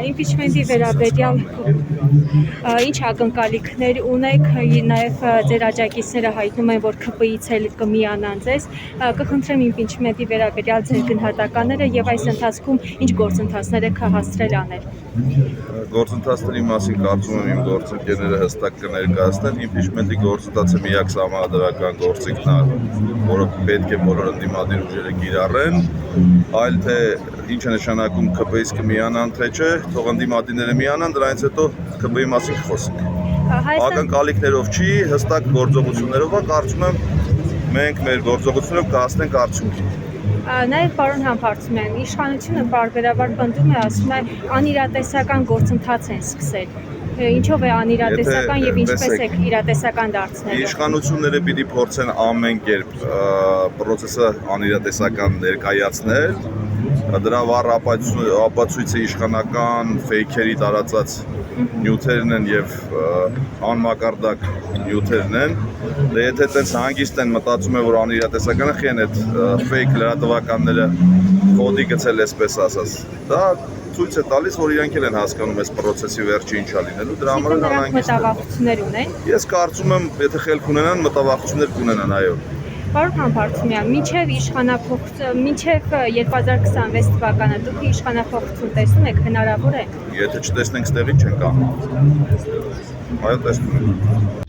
Impeachment-ի վերաբերյալ ինչ ակնկալիքներ ունեք, նաև ձեր աջակիցները հայտնում են, որ ՔՊ-ից էլ կմիանան ձեզ, կխնդրեմ impeachment-ի վերաբերյալ ձեր գնահատականները եւ այս ընթացքում ինչ գործընթացներ եք հասցրել անել։ Գործընթացների մասին կարծում եմ իմ գործընկերները հստակ կներկայացնեն։ Impeachment-ի գործընթացը միակ սահմանադրական գործիքն է, որը պետք է բոլոր ընդդիմադիր ուժերը կիրառեն, այլ թե ինչ է նշանակում ՔՊ-ից կմիանան թե չէ, թող ընդդիմադիրները միանան, դրանից հետո ՔՊ-ի մասին խոսենք։ Ակնկալիքներով չի, հստակ գործողություններով է, կարծում եմ մենք մեր գործողություններով կհասնենք արդյունքի։ Նաև պարոն Համբարձումյան, իշխանությունը պարբերաբար պնդում է, ասում է անիրատեսական գործընթաց են սկսել։ Ինչով է անիրատեսական եւ ինչպես եք իրատեսական դարձնել։ Իշխանությունները պիտի փորձեն ամեն կերպ process-ը անիրատեսական ներկայացնել։ Դրա վառ ապացույցը իշխանական ֆեյքերի տարածած նյութերն են եւ անմակարդակ նյութերն են։ Դե եթե այդպես հանգիստ են մտածում են, որ անիրատեսականը խեն այդ ֆեյք լրատվականները խոդի գցել այսպես ասած։ Դա ցույց է տալիս, որ իրենք էլ են հասկանում այս process-ի վերջը ինչա լինելու, դրա համար էլ անհանգիստ են։ Մտավախություններ ունեն։ Ես կարծում եմ, եթե խելք ունենան, մտավախություններ կունենան, այո։ Պարոն Համբարձումյան, մինչև 2026 թվականը դուք իշխանափոխություն տեսնում եք, հնարավոր է։ Եթե չտեսնենք, ստեղի չենք անում։ Այո, տեսնում ենք։